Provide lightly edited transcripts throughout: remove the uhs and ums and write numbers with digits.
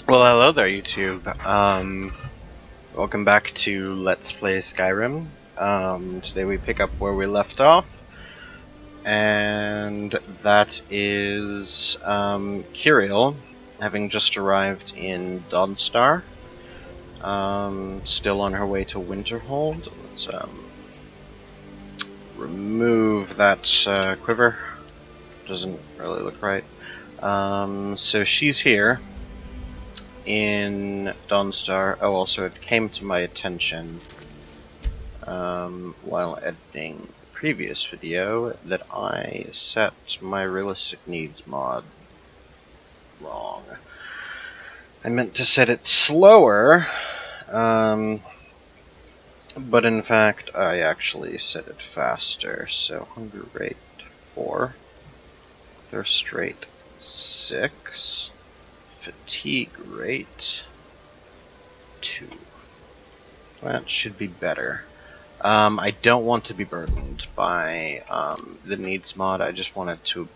Well, hello there, YouTube. Welcome back to Let's Play Skyrim. Today we pick up where we left off, and that is Kyriel, having just arrived in Dawnstar, still on her way to Winterhold. Let's remove that quiver. Doesn't really look right. So she's here in Dawnstar. Oh, also it came to my attention while editing the previous video that I set my realistic needs mod wrong. I meant to set it slower, but in fact I actually set it faster. So hunger rate 4, thirst rate 6, fatigue rate 2. That should be better. I don't want to be burdened by the needs mod. I just want it to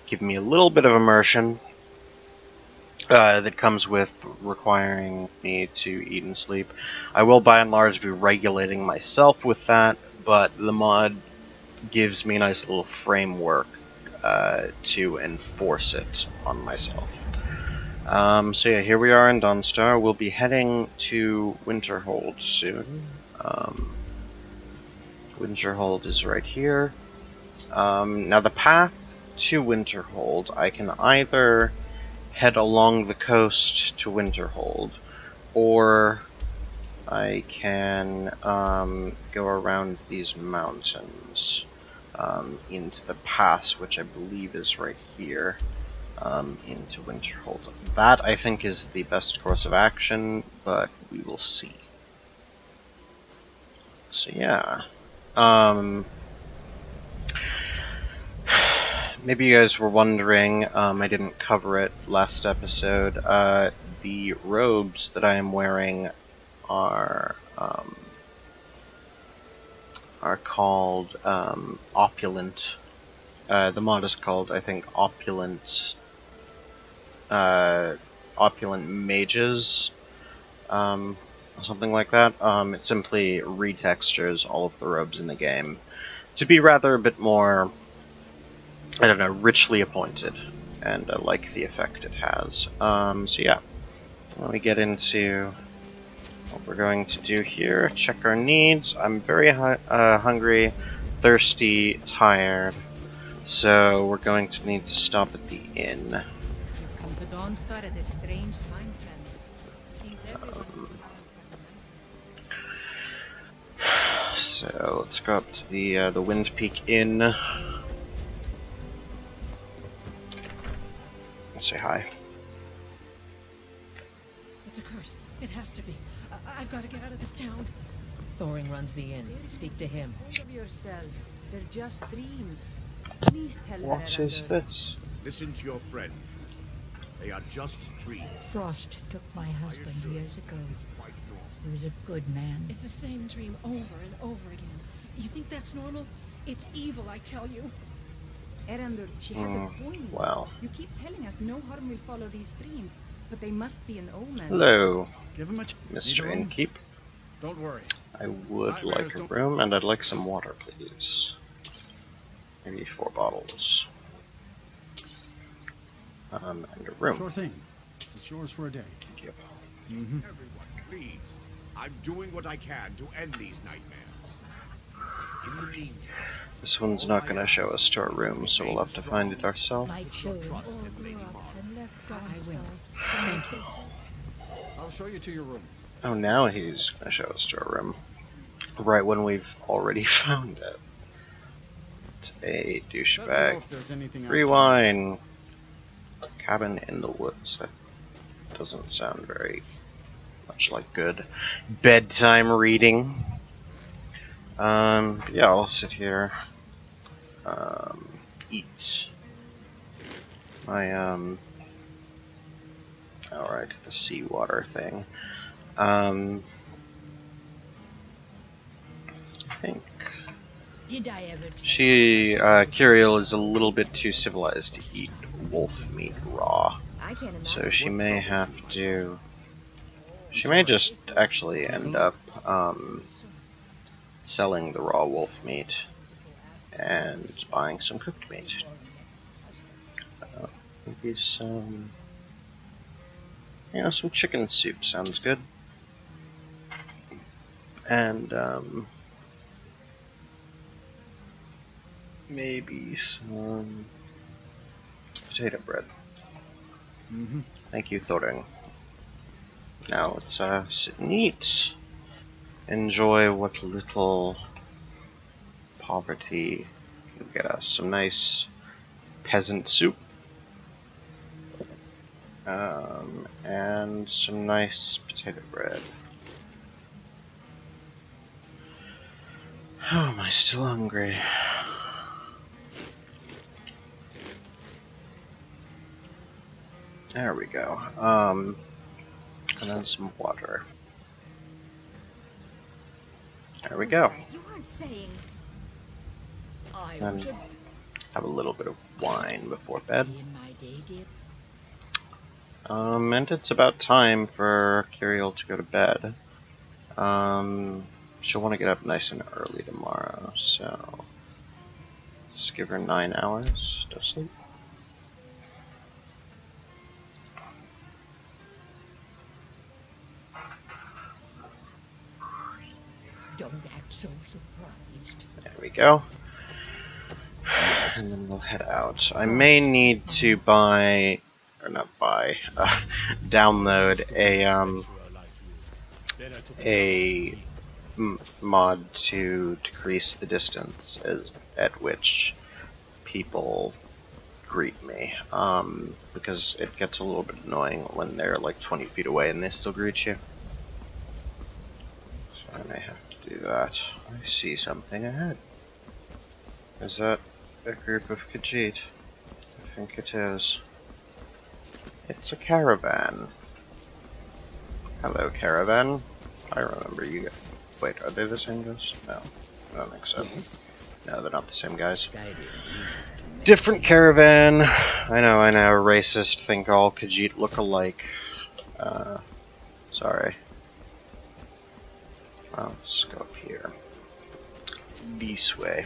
give me a little bit of immersion that comes with requiring me to eat and sleep. I will by and large be regulating myself with that, but the mod gives me a nice little framework to enforce it on myself. So yeah, here we are in Dawnstar. We'll be heading to Winterhold soon. Winterhold is right here. Now the path to Winterhold, I can either head along the coast to Winterhold, or I can go around these mountains into the pass, which I believe is right here. Into Winterhold. That, I think, is the best course of action, but we will see. So yeah. Maybe you guys were wondering, I didn't cover it last episode, the robes that I am wearing are called Opulent. The mod is called, I think, Opulent Mages, something like that. It simply retextures all of the robes in the game to be rather a bit more, I don't know, richly appointed, and I like the effect it has. So yeah, let me get into what we're going to do here. Check our needs. I'm very hungry, thirsty, tired, so we're going to need to stop at the inn. Come to Dawnstar at a strange time, friend. Seems everyone So let's go up to the Wind Peak Inn. Let's say hi. It's a curse. It has to be. I've got to get out of this town. Thoring runs the inn. Speak to him. Think of yourself. They're just dreams. Please tell her. What is this? Listen to your friend. They are just dreams. Frost took my husband years ago. Quite normal. He was a good man. It's the same dream over and over again. You think that's normal? It's evil, I tell you. Erandur, she has a point. Wow. You keep telling us no harm will follow these dreams, but they must be an omen. Hello, Give him a Mr. Innkeep. Don't worry. I would like a room, and I'd like some water, please. Maybe 4 bottles. And a room. Sure thing. It's yours for a day. Thank you. Everyone, please. I'm doing what I can to end these nightmares. In the meantime, This one's not going to show us to our room, so we'll have to find it ourselves. My children all trust in grew Lady up Margaret. and left I will. Dawnstar. Thank you. I'll show you to your room. Oh, now he's going to show us to our room. Right when we've already found it. A Let me know douchebag. if there's anything Free else. wine. Cabin in the woods. That doesn't sound very much like good bedtime reading. Yeah, I'll sit here. Eat. My, alright, the seawater thing. I think Did I ever tell Kyriel is a little bit too civilized to eat wolf meat raw. I can't imagine. So she what may trouble have she might to... She may just actually end up selling the raw wolf meat and buying some cooked meat. Maybe some... You know, some chicken soup sounds good. And, maybe some potato bread. Mm-hmm. Thank you, Thoring. Now let's sit and eat. Enjoy what little poverty can get us. Some nice peasant soup. And some nice potato bread. Oh, am I still hungry? There we go. And then some water. There we go. You aren't saying. I And was a have a little bit of wine before bed. in my day, dear. And it's about time for Kyriel to go to bed. She'll want to get up nice and early tomorrow, so let's give her 9 hours to sleep. Don't act so surprised. There we go. And then we'll head out. I may need to buy, or not buy, download a mod to decrease the distance at which people greet me, because it gets a little bit annoying when they're like 20 feet away and they still greet you. So I may have to do that. I see something ahead. Is that a group of Khajiit? I think it is. It's a caravan. Hello, caravan. I remember you guys. Wait, are they the same guys? No, I don't think so. Yes. No, they're not the same guys. Skyrim. Different caravan. I know, racist. Think all Khajiit look alike. Sorry. Well, let's go up here. This way.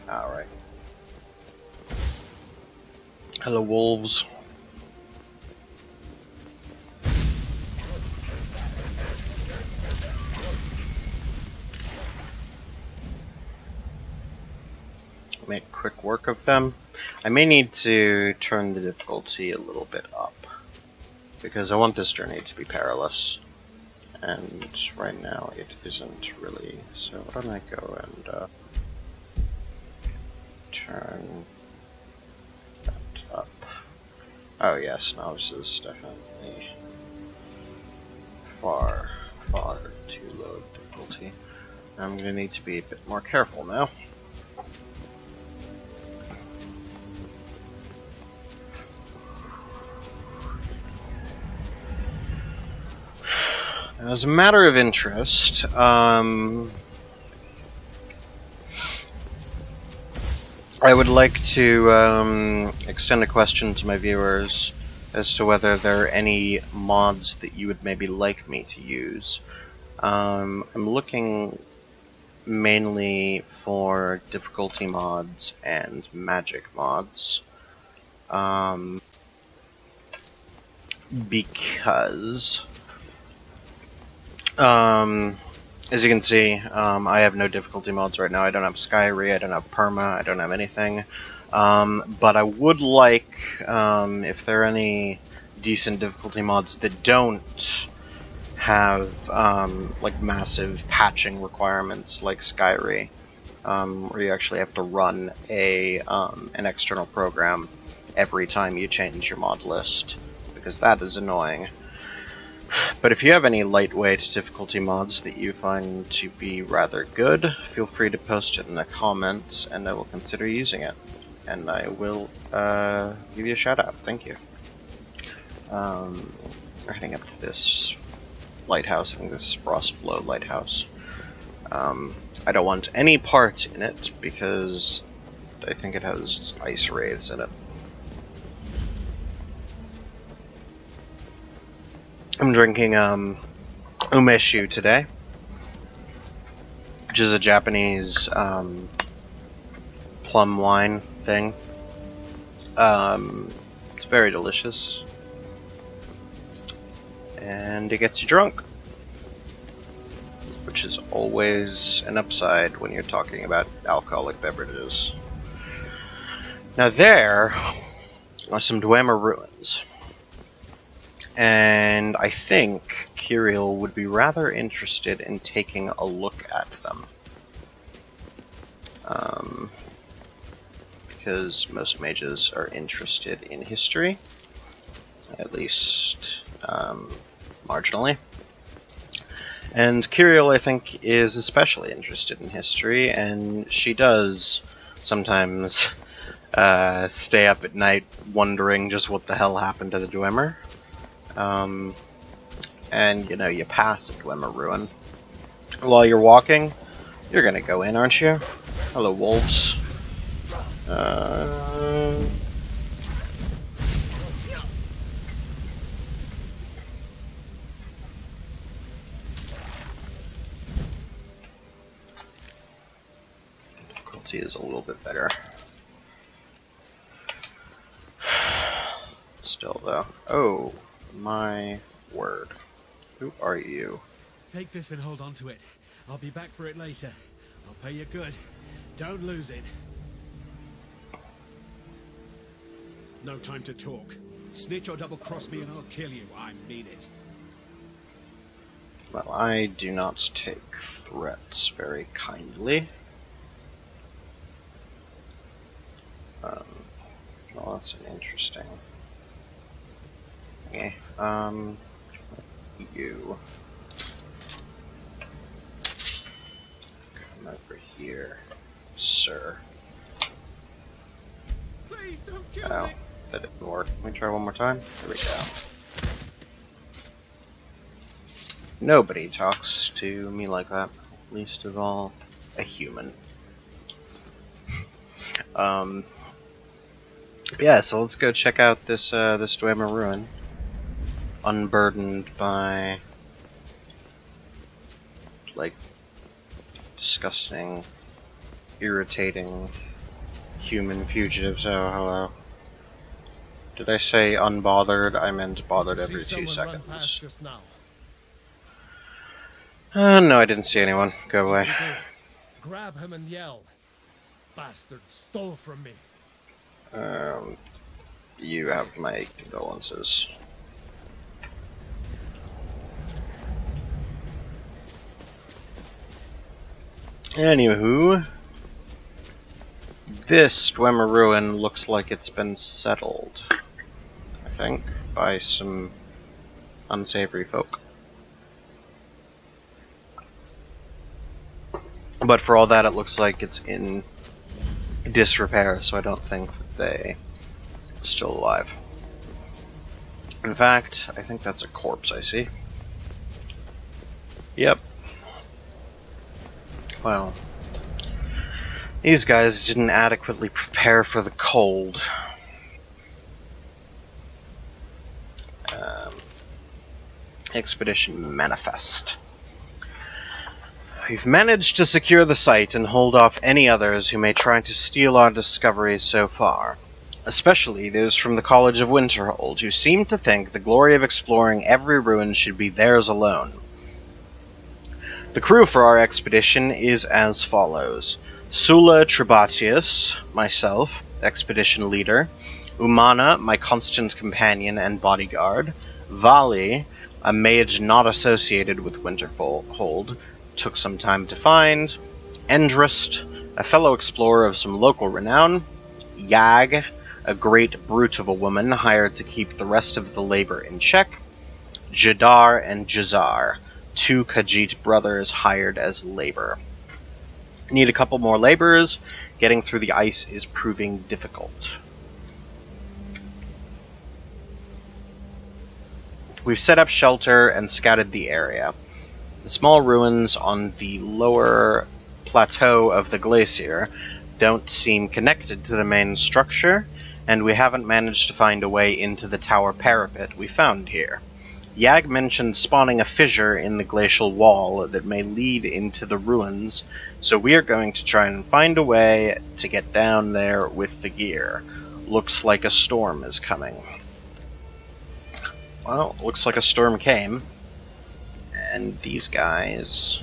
Alright. Hello, wolves. Make quick work of them. I may need to turn the difficulty a little bit up, because I want this journey to be perilous, and right now it isn't really. So why don't I go and turn that up. Oh yes, novice is definitely far too low of difficulty. I'm gonna need to be a bit more careful now. As a matter of interest, I would like to extend a question to my viewers as to whether there are any mods that you would maybe like me to use. I'm looking mainly for difficulty mods and magic mods. Because as you can see, I have no difficulty mods right now. I don't have Skyrim, I don't have Perma, I don't have anything. But I would like, if there are any decent difficulty mods that don't have like massive patching requirements like Skyrim, where you actually have to run an external program every time you change your mod list, because that is annoying. But if you have any lightweight difficulty mods that you find to be rather good, feel free to post it in the comments and I will consider using it. And I will give you a shout out. Thank you. We're heading up to this lighthouse, I think this is Frost Flow Lighthouse. I don't want any part in it because I think it has ice wraiths in it. I'm drinking umeshu today, which is a Japanese plum wine thing. It's very delicious, and it gets you drunk, which is always an upside when you're talking about alcoholic beverages. Now there are some Dwemer ruins, and I think Kyriel would be rather interested in taking a look at them. Because most mages are interested in history, at least marginally. And Kyriel, I think, is especially interested in history, and she does sometimes stay up at night wondering just what the hell happened to the Dwemer. And, you know, you pass a Dwemer ruin. While you're walking, you're gonna go in, aren't you? Hello, wolves. Difficulty is a little bit better. Still, though. Oh, my word. Who are you? Take this and hold on to it. I'll be back for it later. I'll pay you good. Don't lose it. No time to talk. Snitch or double-cross me and I'll kill you. I mean it. Well, I do not take threats very kindly. Well, that's an interesting... Okay, you... Come over here, sir. Please don't kill Oh, me. that didn't work. Let me try one more time. Here we go. Nobody talks to me like that. Least of all, a human. Yeah, so let's go check out this this Dwemer ruin. Unburdened by, like, disgusting, irritating human fugitives. Oh, hello. Did I say unbothered? I meant bothered every 2 seconds. No, I didn't see anyone. Go away. Grab him and yell. Bastard stole from me. You have my condolences. Anywho, this Dwemer ruin looks like it's been settled, I think, by some unsavory folk. But for all that, it looks like it's in disrepair, so I don't think that they are still alive. In fact, I think that's a corpse I see. Yep. Well, these guys didn't adequately prepare for the cold. Expedition Manifest. We've managed to secure the site and hold off any others who may try to steal our discoveries so far. Especially those from the College of Winterhold, who seem to think the glory of exploring every ruin should be theirs alone. The crew for our expedition is as follows. Sula Tribatius, myself, expedition leader. Umana, my constant companion and bodyguard. Vali, a mage not associated with Winterhold, took some time to find. Endrist, a fellow explorer of some local renown. Yag, a great brute of a woman hired to keep the rest of the labor in check. Jadar and Jazar, 2 Khajiit brothers hired as labor. Need a couple more laborers. Getting through the ice is proving difficult. We've set up shelter and scouted the area. The small ruins on the lower plateau of the glacier don't seem connected to the main structure, and we haven't managed to find a way into the tower parapet we found here. Yag mentioned spawning a fissure in the glacial wall that may lead into the ruins, so we are going to try and find a way to get down there with the gear. Looks like a storm is coming. Well, looks like a storm came, and these guys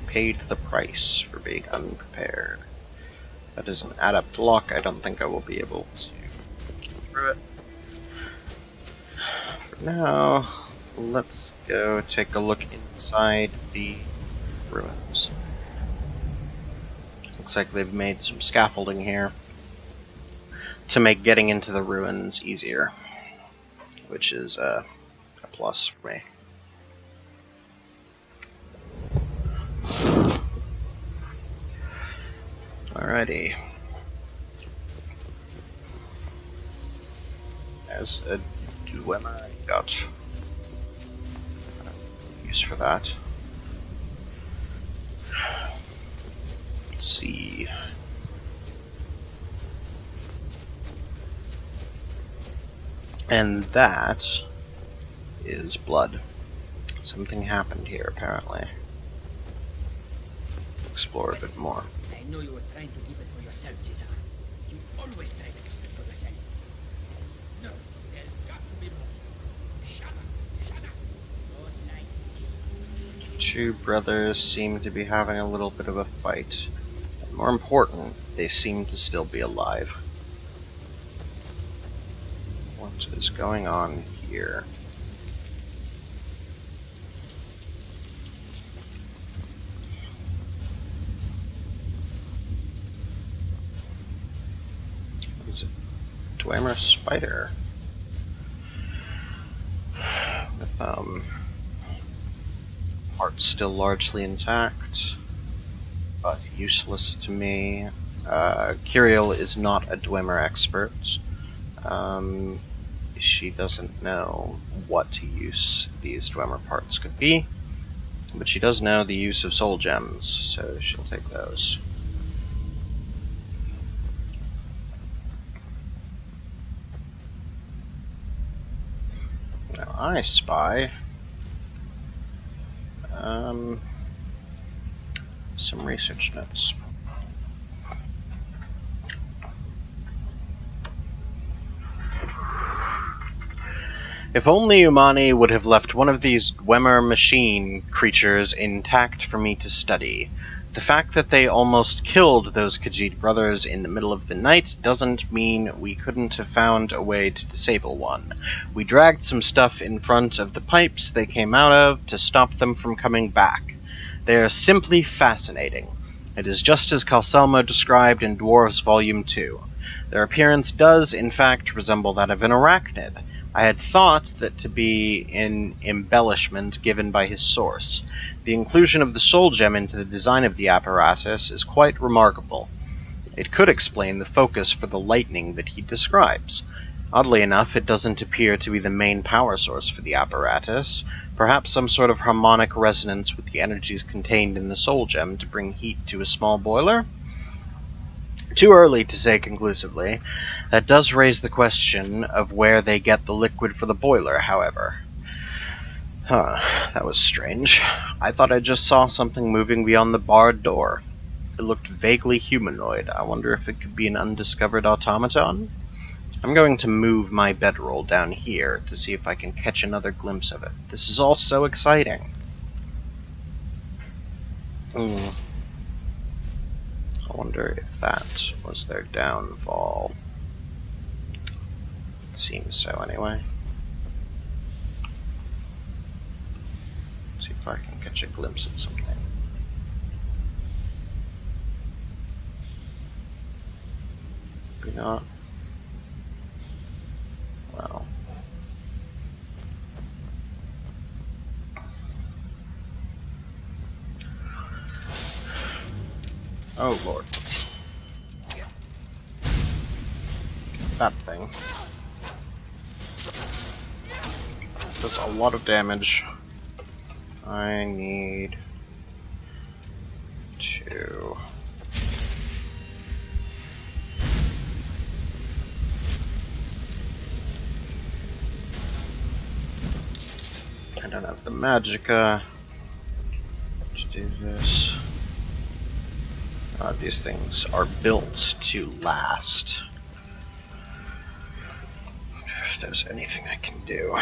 paid the price for being unprepared. That is an adept lock. I don't think I will be able to get through it. For now, let's go take a look inside the ruins. Looks like they've made some scaffolding here to make getting into the ruins easier, which is a plus for me. Alrighty. As a Dwemer, got use for that. Let's see. And that is blood. Something happened here, apparently. Explore a bit more. I know you were trying to keep it for yourself, Cesar. You always try to keep it for yourself. No, there's got to be more. Shut up, shut up. Good night. Two brothers seem to be having a little bit of a fight. And more important, they seem to still be alive. What is going on here? Is it Dwemer spider? With parts still largely intact, but useless to me. Kyriel is not a Dwemer expert. She doesn't know what use these Dwemer parts could be, but she does know the use of soul gems, so she'll take those. Now I spy some research notes. If only Umani would have left one of these Dwemer machine creatures intact for me to study. The fact that they almost killed those Khajiit brothers in the middle of the night doesn't mean we couldn't have found a way to disable one. We dragged some stuff in front of the pipes they came out of to stop them from coming back. They are simply fascinating. It is just as Calcelmo described in Dwarves Volume 2. Their appearance does, in fact, resemble that of an arachnid. I had thought that to be an embellishment given by his source. The inclusion of the soul gem into the design of the apparatus is quite remarkable. It could explain the focus for the lightning that he describes. Oddly enough, it doesn't appear to be the main power source for the apparatus, perhaps some sort of harmonic resonance with the energies contained in the soul gem to bring heat to a small boiler? Too early to say conclusively. That does raise the question of where they get the liquid for the boiler, however. That was strange. I thought I just saw something moving beyond the barred door. It looked vaguely humanoid. I wonder if it could be an undiscovered automaton? I'm going to move my bedroll down here to see if I can catch another glimpse of it. This is all so exciting. I wonder if that was their downfall. It seems so, anyway. See if I can catch a glimpse of something. Maybe not. Well. Oh lord. That thing. does a lot of damage. I need to... I don't have the magicka to do this. These things are built to last. If there's anything I can do.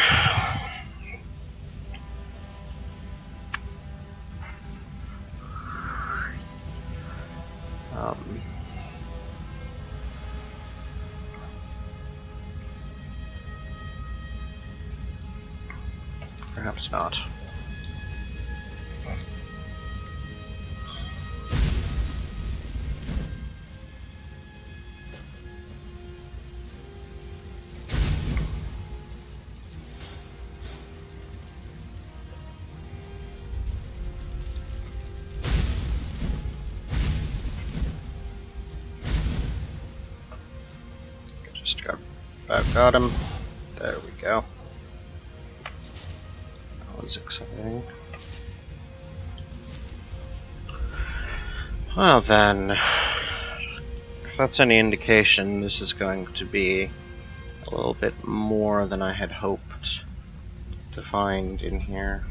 Perhaps not. Just got him. There we go. That was exciting. Well then, if that's any indication, this is going to be a little bit more than I had hoped to find in here.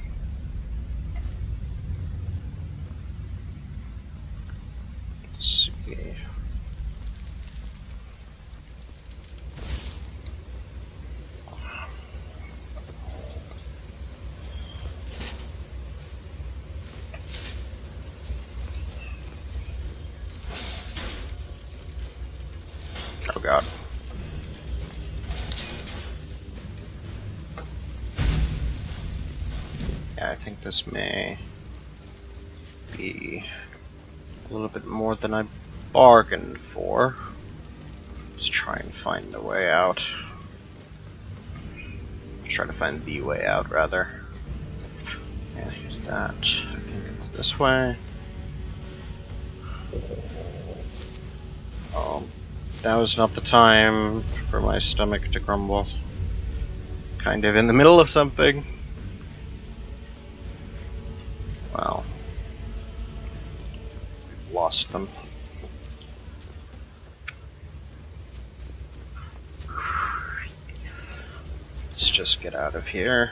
Let's see. Oh god. Yeah, I think this may be a little bit more than I bargained for. Let's try and find the way out. Try to find the way out, rather. Yeah, here's that. I think it's this way. Oh, now is not the time for my stomach to grumble. Kind of in the middle of something. Well, we've lost them. Let's just get out of here.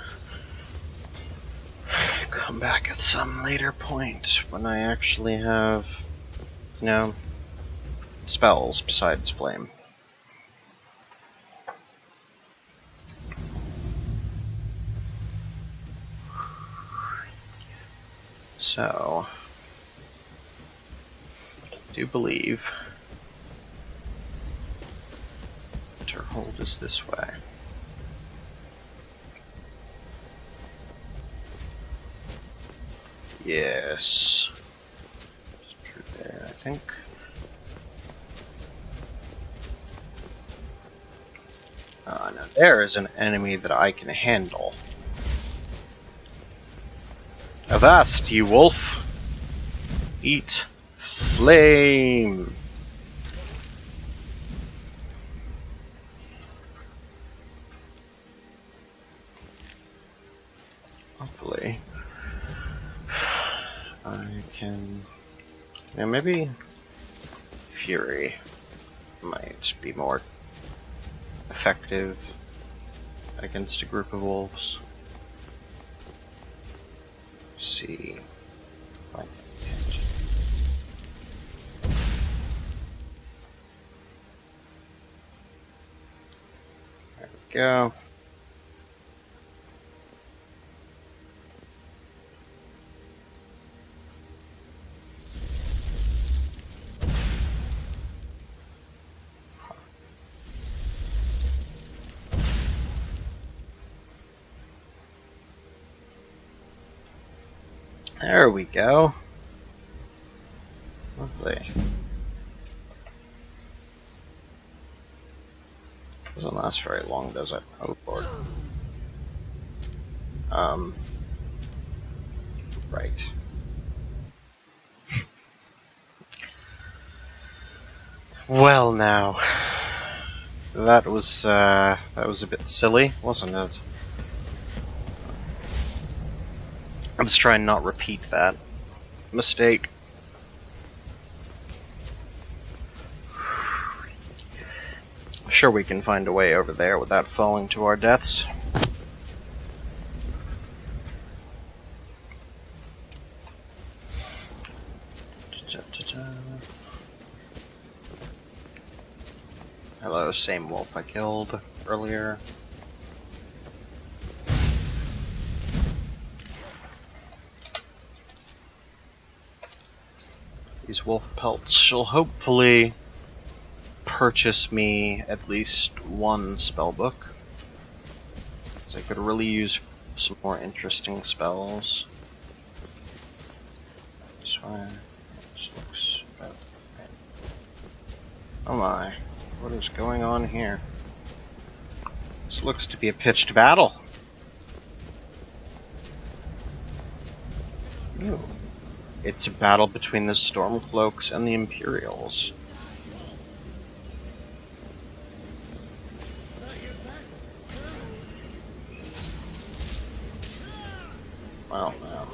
Come back at some later point when I actually have, you know, spells besides flame. So, I do believe Winterhold is this way. Yes. It's through there, I think. Now there is an enemy that I can handle. Avast, you wolf! Eat flame! Hopefully I can... Yeah, maybe Fury might be more effective against a group of wolves. See if I can hit. There we go. There we go. Lovely. Doesn't last very long, does it? Oh lord. Right. Well now. That was a bit silly, wasn't it? Let's try and not repeat that mistake. Sure, we can find a way over there without falling to our deaths. Hello, same wolf I killed earlier. These wolf pelts shall hopefully purchase me at least one spellbook. So I could really use some more interesting spells. This one looks about right. Oh my, what is going on here? This looks to be a pitched battle. Ooh. It's a battle between the Stormcloaks and the Imperials. Well, no.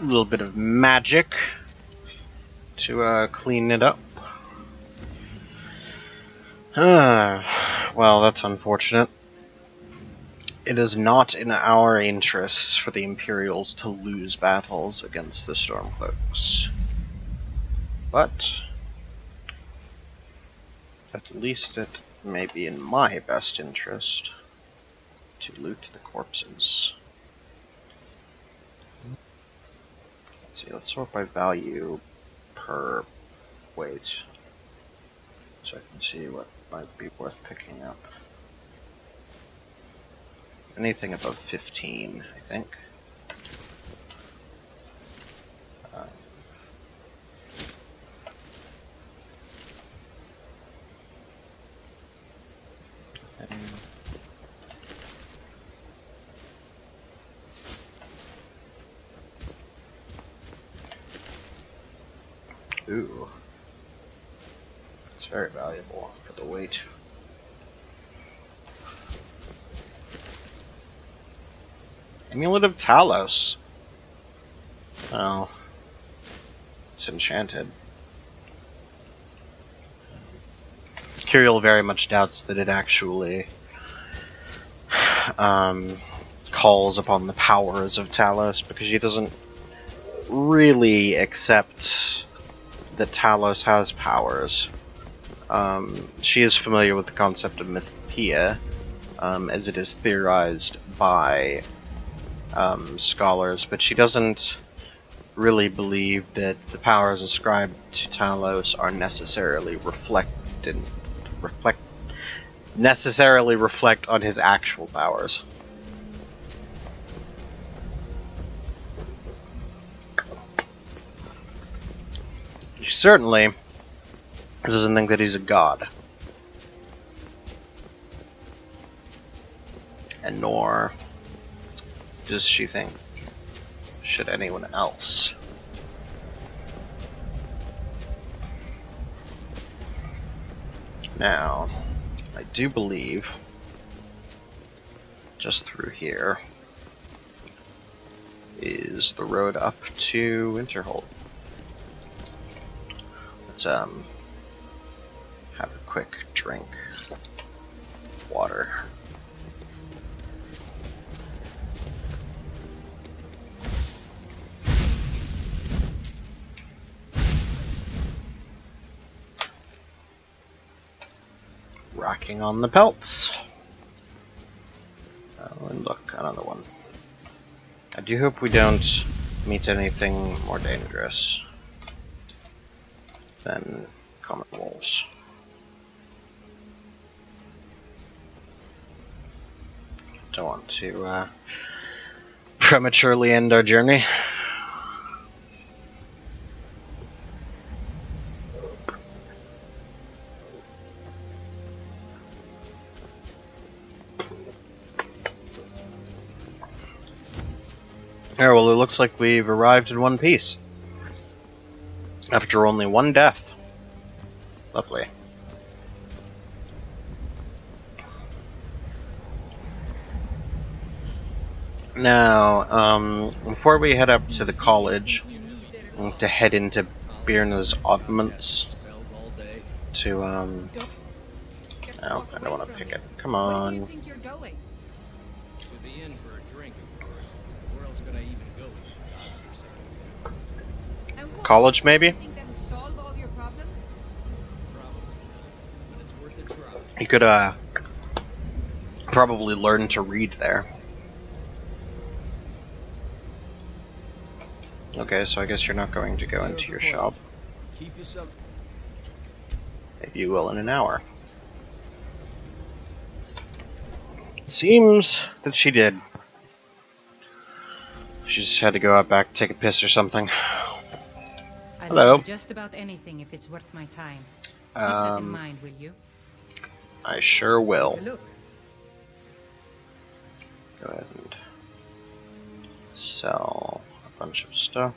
A little bit of magic to clean it up. Well, that's unfortunate. It is not in our interests for the Imperials to lose battles against the Stormcloaks. But at least it may be in my best interest to loot the corpses. Let's see, let's sort by value per weight, so I can see what might be worth picking up. Anything above 15, I think. Ooh. It's very valuable for the weight. Amulet of Talos. Oh. It's enchanted. Kyriel very much doubts that it actually calls upon the powers of Talos, because she doesn't really accept that Talos has powers. She is familiar with the concept of Mythopia, as it is theorized by scholars, but she doesn't really believe that the powers ascribed to Talos are necessarily reflect on his actual powers. She certainly doesn't think that he's a god. And nor does she think should anyone else. Now, I do believe just through here is the road up to Winterhold. Let's have a quick drink. Water. Racking on the pelts. Oh, and look, another one. I do hope we don't meet anything more dangerous than common wolves. Don't want to prematurely end our journey. Well, it looks like we've arrived in one piece. After only one death. Lovely. Now, before we head up to the college, to head into Birna's oddments, Spells all day. to, Just oh, walk I away don't want to from pick me. it. Come Where do you on. think you're going? To the inn for a drink, of course. Where else could I even go in this godforsaken town? And what? College, maybe? You think that'll solve all your problems? Probably. But it's worth a try. You could, probably learn to read there. Okay, so I guess you're not going to go into your shop. Keep yourself. Maybe you will in an hour. It seems that she did. She just had to go out back, take a piss or something. I'll Hello. say just about anything if it's worth my time. Keep that in mind, will you? I sure will. Look. Go ahead and sell a bunch of stuff.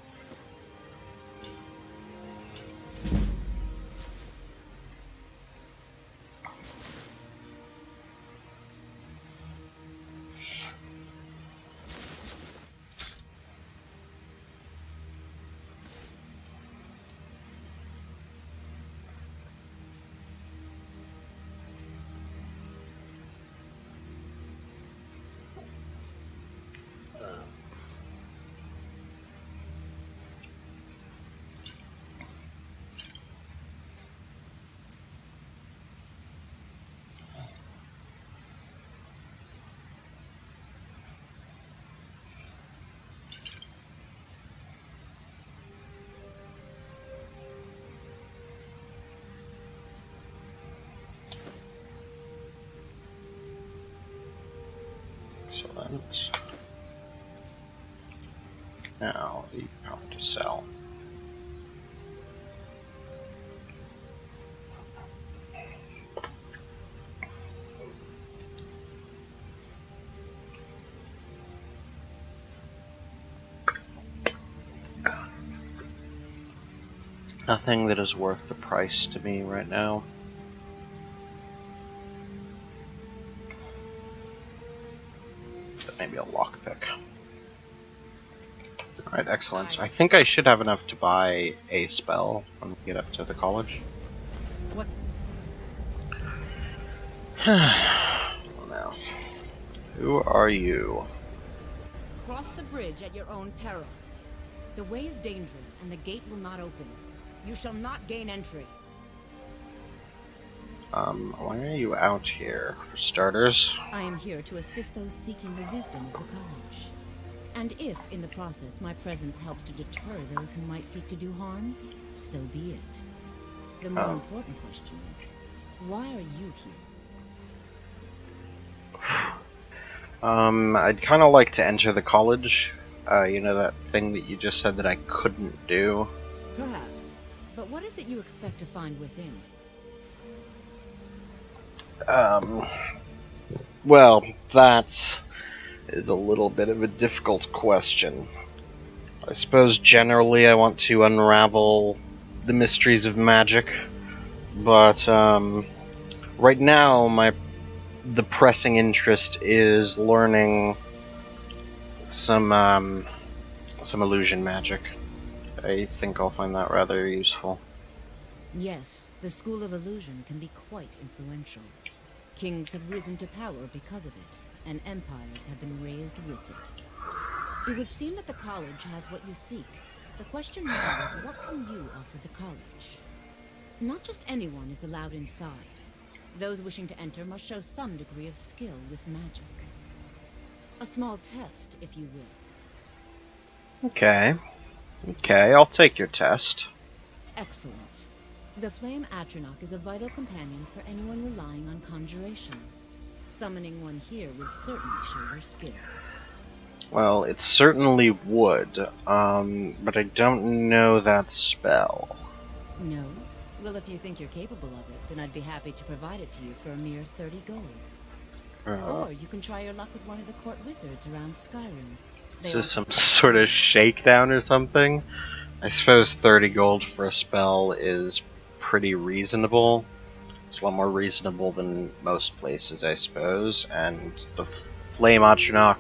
So that's now the power to sell. Nothing that is worth the price to me right now. But maybe a lockpick. Alright, excellent. I think I should have enough to buy a spell when we get up to the college. What? Well, now, who are you? Cross the bridge at your own peril. The way is dangerous, and the gate will not open. You shall not gain entry. Why are you out here? For starters? I am here to assist those seeking the wisdom of the college. And if, in the process, my presence helps to deter those who might seek to do harm, so be it. The more important question is, why are you here? I'd kind of like to enter the college. You know that thing that you just said that I couldn't do? Perhaps. But what is it you expect to find within? Well, that is a little bit of a difficult question. I suppose generally I want to unravel the mysteries of magic, but right now the pressing interest is learning some illusion magic. I think I'll find that rather useful. Yes, the School of Illusion can be quite influential. Kings have risen to power because of it, and empires have been raised with it. It would seem that the college has what you seek. The question now is, what can you offer the college? Not just anyone is allowed inside. Those wishing to enter must show some degree of skill with magic. A small test, if you will. Okay, I'll take your test. Excellent. The Flame Atronach is a vital companion for anyone relying on conjuration. Summoning one here would certainly show your skill. Well, it certainly would, but I don't know that spell. No? Well, if you think you're capable of it, then I'd be happy to provide it to you for a mere 30 gold. Or you can try your luck with one of the court wizards around Skyrim. Is this some sort of shakedown or something? I suppose 30 gold for a spell is pretty reasonable. It's a lot more reasonable than most places, I suppose. And the Flame Atronach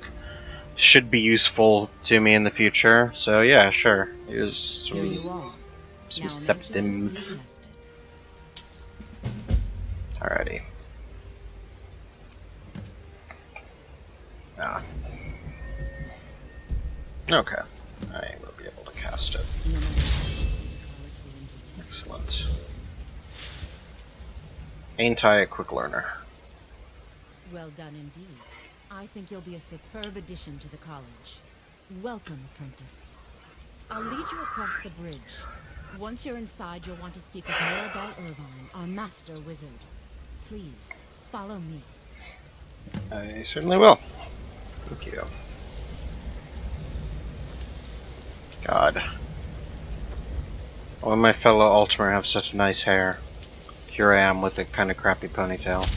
should be useful to me in the future. So yeah, sure. Here's Here you are. some Now I'm anxious to see you septim. cast it. Alrighty. Ah. Okay. I will be able to cast it. No matter how the college will endure. Excellent. Ain't I a quick learner? Well done indeed. I think you'll be a superb addition to the college. Welcome, apprentice. I'll lead you across the bridge. Once you're inside, you'll want to speak with Mirabelle Irvine, our master wizard. Please, follow me. I certainly will. Thank you. God. Why my fellow Ultimer have such nice hair? Here I am with a kind of crappy ponytail.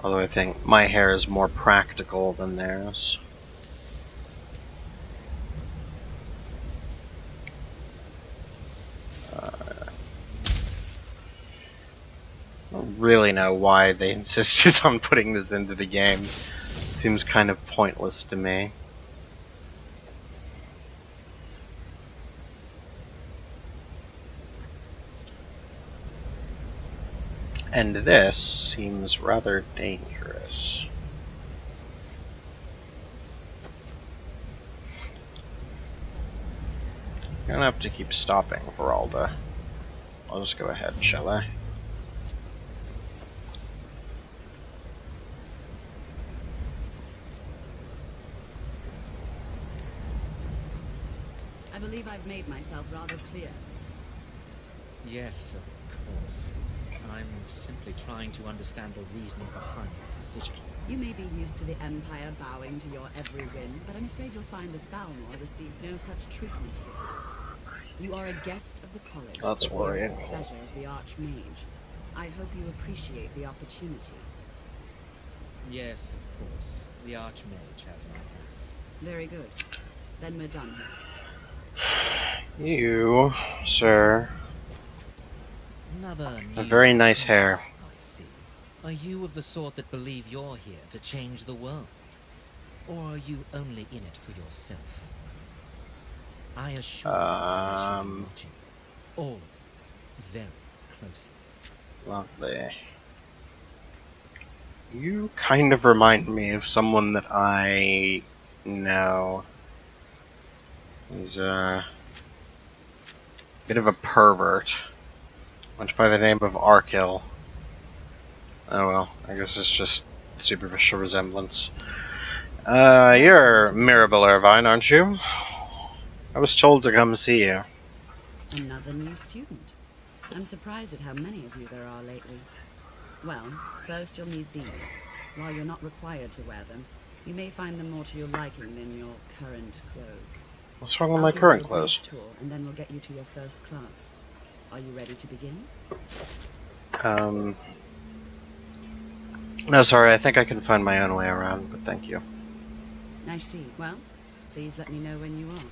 Although I think my hair is more practical than theirs. I don't really know why they insisted on putting this into the game. It seems kind of pointless to me. And this seems rather dangerous. You don't have to keep stopping, Veralda. I'll just go ahead, shall I? I believe I've made myself rather clear. Yes, of course. I'm simply trying to understand the reasoning behind the decision. You may be used to the Empire bowing to your every whim, but I'm afraid you'll find that Balmor received no such treatment here. You are a guest of the college. That's worrying. At the pleasure of the Archmage. I hope you appreciate the opportunity. Yes, of course. The Archmage has my thanks. Very good. Then we're done here. You, sir, Another a new very nice hair. apprentice, I see. Are you of the sort that believe you're here to change the world? Or are you only in it for yourself? I assure you I shall be watching all of you very closely. Lovely. You kind of remind me of someone that I know. He's a bit of a pervert. Went by the name of Arkil. Oh well, I guess it's just superficial resemblance. You're Mirabelle Irvine, aren't you? I was told to come see you. Another new student. I'm surprised at how many of you there are lately. Well, first you'll need these. While you're not required to wear them, you may find them more to your liking than your current clothes. What's wrong with I'll my give current you a clothes? brief tour, and then we'll get you to your first class. Are you ready to begin? No, sorry, I think I can find my own way around, but thank you. I see. Well, please let me know when you are.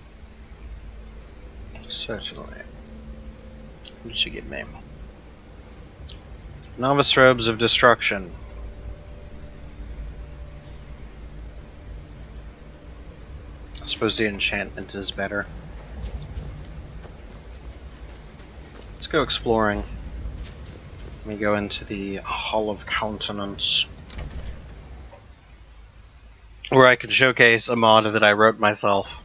Certainly. What did she give me? Novice Robes of Destruction. I suppose the enchantment is better. Let's go exploring. Let me go into the Hall of Countenance, where I can showcase a mod that I wrote myself.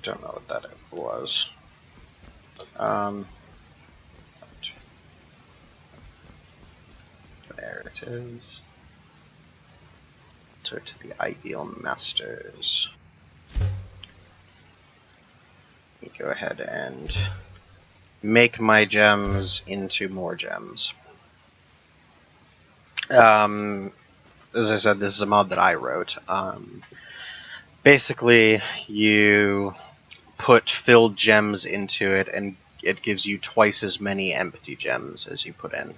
Don't know what that was. There it is. Enter to the Ideal Masters. Let me go ahead and make my gems into more gems. As I said, this is a mod that I wrote. Basically, you put filled gems into it, and it gives you twice as many empty gems as you put in.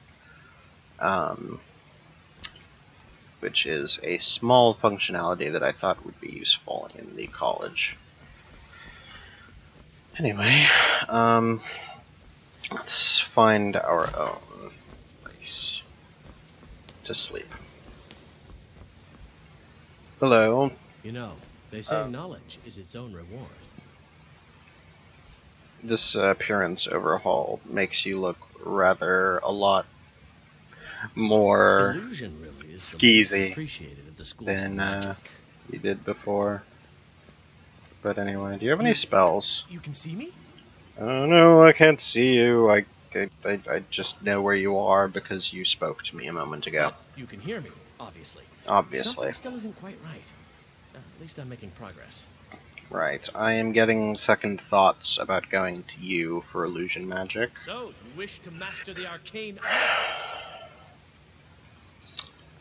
Which is a small functionality that I thought would be useful in the college. Anyway, let's find our own place to sleep. Hello. You know, they say knowledge is its own reward. This appearance overhaul makes you look rather a lot more Illusion really is the least skeezy appreciated of the schools than of magic. you did before. But anyway, do you have any spells? You can see me? Oh no, I can't see you. I just know where you are because you spoke to me a moment ago. But you can hear me, obviously. Obviously. Something still isn't quite right. At least I'm making progress. Right. I am getting second thoughts about going to you for illusion magic. So, you wish to master the arcane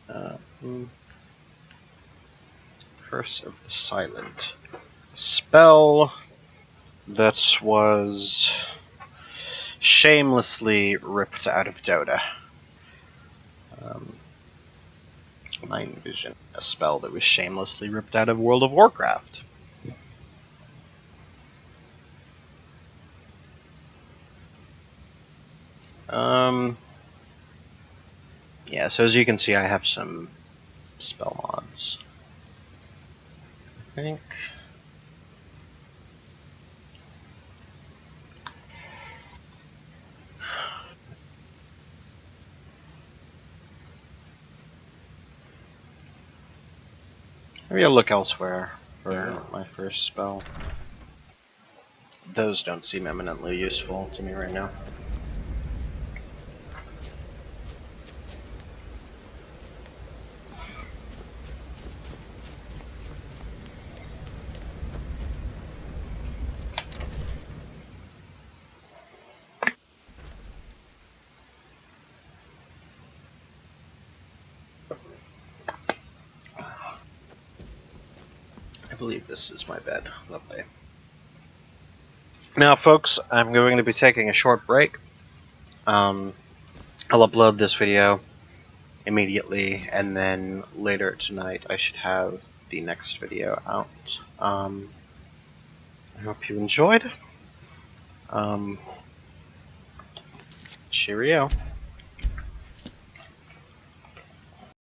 arts? Curse of the Silent. A spell that was shamelessly ripped out of Dota. Mind Vision. A spell that was shamelessly ripped out of World of Warcraft. Yeah, so as you can see, I have some spell mods. I think. Maybe I'll look elsewhere for my first spell. Those don't seem eminently useful to me right now. I believe this is my bed. Lovely. Now, folks, I'm going to be taking a short break. I'll upload this video immediately, and then later tonight I should have the next video out. I hope you enjoyed. Cheerio.